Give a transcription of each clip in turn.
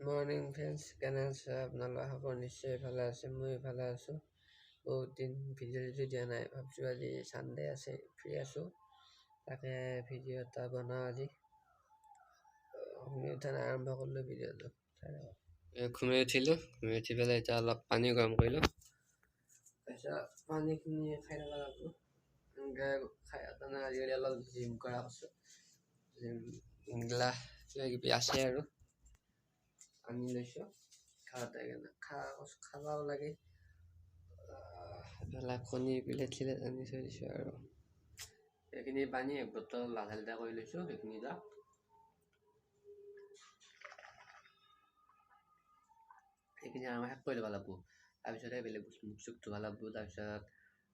Morning friends, কেনে আছে আপোনালোক? খবৰ নিশ্চয় ভালে আছে, মই ভালে আছোঁ। বহুত দিন ভিডিঅ' দিয়া নাই, ভাবছোঁ আজি ছানডে আছে, ফ্ৰী আছোঁ, তাকে ভিডিঅ' এটা বনাওঁ আজি। ঘুমি উঠা নাই, আৰম্ভ কৰিলোঁ ভিডিঅ'টো। ঘুমি উঠিলোঁ, ঘুমি উঠি পেলাই এতিয়া অলপ পানী গৰম কৰিলোঁ, তাৰপিছত পানীখিনি খাই ল'ব লাগিব। এনেকৈ খাই কাৰণে আজিকালি অলপ জিম কৰা কৈছোঁ, জিমগিলা কিবা কিবি আছে আৰু আনি লৈছোঁ। খাবাও লাগে, কণী প্লেট চিলেট আনি থৈ দিছোঁ আৰু সেইখিনি পানী এক বটল লাহে লাহে কৰি লৈছোঁ। সেইখিনি আৰু শেষ কৰি ল'ব লাগিব। তাৰপিছতহে বেলেগ বস্তু মুখ চুখ ধুব লাগিব। তাৰপিছত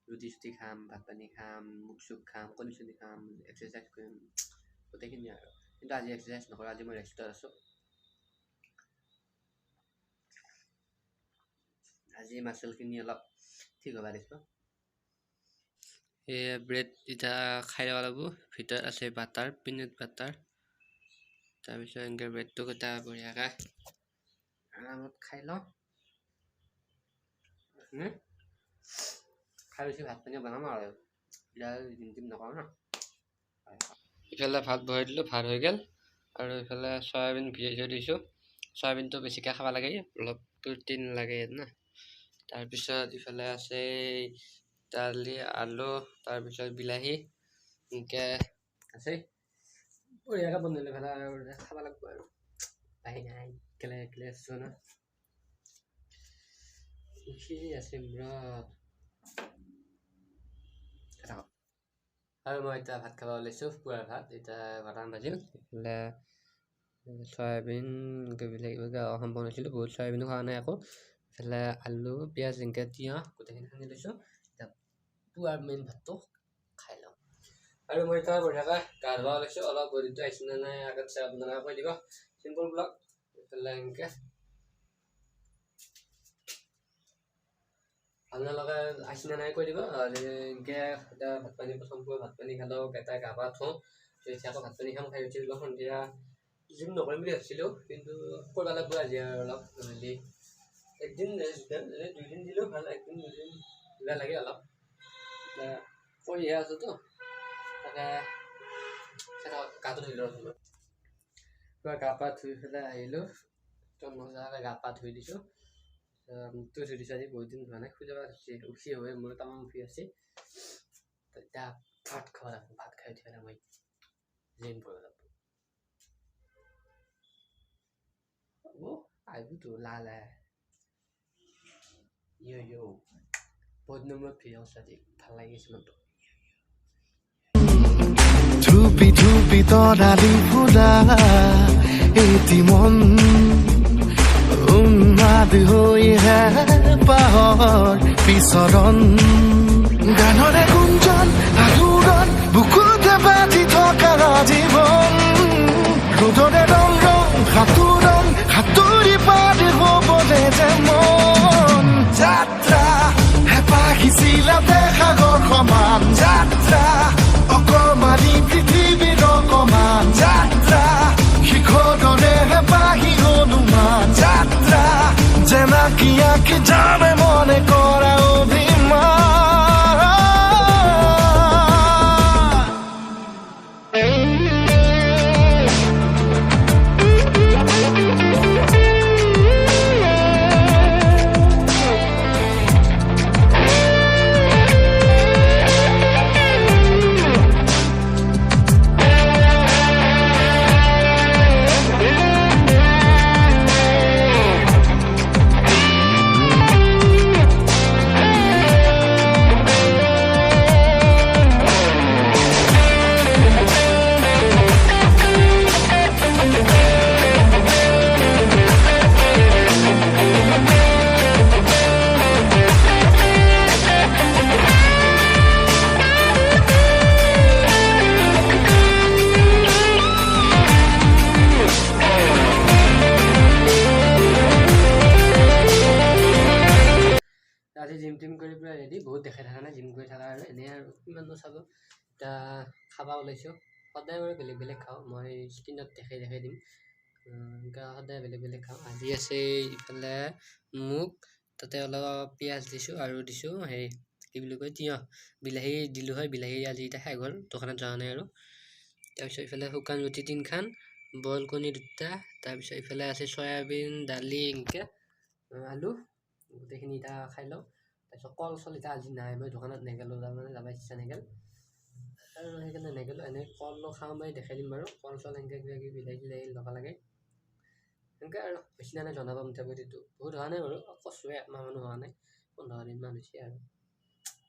ৰুটি চুটি খাম, ভাত পানী খাম, মুখ চুখ খাম, কণী চণী খাম, এক্সাৰচাইজ কৰিম, গোটেইখিনি আৰু। কিন্তু আজি এক্সাৰচাইজ নকৰোঁ, আজি মই ৰেষ্টত আছোঁ। আজি মাচলখিনি অলপ ঠিক হ'ব লাগিব। এই ব্ৰেড এতিয়া খাই ল'ব লাগিব। ভিতৰত আছে বাটাৰ, পিনাট বাটাৰ। তাৰপিছত এনেকৈ ব্ৰেডটো গোটা বঢ়িয়াকৈ আৰামত খাই লওঁ। খাই বেছি ভাত পানী বনাম আৰু এতিয়া জিম নকৰোঁ ন। ইফালে ভাত বহাই দিলোঁ, ভাত হৈ গ'ল। আৰু ইফালে চয়াবিন ভিজাই থৈ দিছোঁ। চয়াবিনটো বেছিকৈ খাব লাগে, অলপ প্ৰটিন লাগে না। তাৰপিছত ইফালে আছে দালি, আলু, তাৰপিছত বিলাহী, এনেকৈ আছে। বঢ়িয়াকৈ বনালে ভাল আৰু খাব লাগিব আৰু বাহি নাই একেলগে আছোঁ ন। আছে আৰু মই এতিয়া ভাত খাব ওলাইছোঁ, পুৱাৰ ভাত। এতিয়া 12মান বাজিল। এইফালে চয়াবিন অসম বনাইছিলোঁ, বহুত চয়াবিনো খোৱা নাই আকৌ। এইফালে আলু, পিঁয়াজ, এনেকৈ তিয়ঁহ গোটেইখিনি সানি লৈছোঁ। এতিয়া পুৱাৰ মেইন ভাতটো খাই লওঁ। আৰু মই এতিয়া বঢ়িয়াকৈ গা ধুব ওলাইছোঁ। অলপ বডিটো আহিছে নে নাই আগত চাই আপোনালোকে কৈ দিব। চিম্পুল ব্লগ। এইফালে এনেকৈ আপোনালোকে আহিছে নে নাই কৈ দিব। এনেকৈ এতিয়া ভাত পানী প্ৰথমকৈ ভাত পানী খালোঁ, এটাই গা পা ধুওঁ, এতিয়া আকৌ ভাত পানী খাম। খাই উঠি দিলোঁ সন্ধিয়া। জিম নকৰিম বুলি ভাবিছিলোঁ, কিন্তু কৰিব লাগিব আজি আৰু অলপ নহ'লে একদিন দুদিন দিলেও ভাল, একদিন দুদিন দিবা লাগে অলপ। এতিয়া কৰিহে আছোঁতো, তাকে গাটো ধুই লওঁ। পুৰা গা পা ধুই পেলাই আহিলোঁ, একদম মজাকৈ গা পা ধুই দিছোঁ। মুখটো ধুই দিছোঁ, আজি বহুত দিন ধোৱা নাই। খুজা উঠি হৈ মোৰ তামাম উঠি আছে। এতিয়া ভাত খাব লাগিব, ভাত খাই উঠি পেলাই মই জিম কৰিব লাগিব। আহিবতো লাহে বহুত নম্বৰত ভিডিঅ' চাই ভাল লাগিছে মনটো। ধুপি ধুপি তৰালি ফুৰা এটি মন উন্মাদ হৈহে পাহৰ বিচৰণ গানৰে গুঞ্জন আলোড়ন বুকুতে বাজি থকা জীৱন ৰ'দৰে ৰং ৰং সাঁতোৰণ সাঁতুৰি পাৰ হ'বলে যে মন যাত্ৰা হেঁপাহিছিলা সাগৰ সমান যাত্ৰা অকমানি পৃথিৱীৰ অকমান যাত্ৰা শিখৰৰে হেঁপাহি হনুমান যাত্ৰা জেনাকি আঁকি যাবে মনে কৰা অভিমান আজি জিম টিম কৰি পেলাই ৰেডি, বহুত দেখাই থকা নাই জিম কৰি থকা আৰু এনেই আৰু কিমাননো চাব। এতিয়া খাব ওলাইছোঁ, সদায় বাৰু বেলেগ বেলেগ খাওঁ, মই স্ক্ৰীণত দেখাই দিম এনেকুৱা সদায় বেলেগ বেলেগ খাওঁ আজি আছে ইফালে মুগ তাতে অলপ পিঁয়াজ দিছোঁ আৰু দিছোঁ হেৰি কি বুলি কয় তিয়ঁহ বিলাহী দিলোঁ হয় বিলাহী আজি এতিয়া শেষ হ'ল দোকানত যোৱা নাই আৰু তাৰপিছত ইফালে শুকান ৰুটি 3খান বইল কণী 2টা তাৰপিছত ইফালে আছে চয়াবিন দালি এনেকৈ আলু গোটেইখিনি এতিয়া খাই লওঁ তাৰপিছত কল চল এতিয়া আজি নাই মই দোকানত নেগেলোঁ তাৰমানে যাব ইচ্ছা নেগেল আৰু সেইকাৰণে নেগেলোঁ এনেই কল খাওঁ মই দেখাই দিম বাৰু কল চল এনেকৈ কিবা কিবি বিলাহী চিলাহী ল'ব লাগে এনেকৈ আৰু বেছি নাই জনাব মোটামুটিটো বহুত হোৱা নাই বাৰু কচুৱে 1 মাহ মানুহ হোৱা নাই 15 দিনমান হৈছে আৰু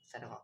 চাই থাকক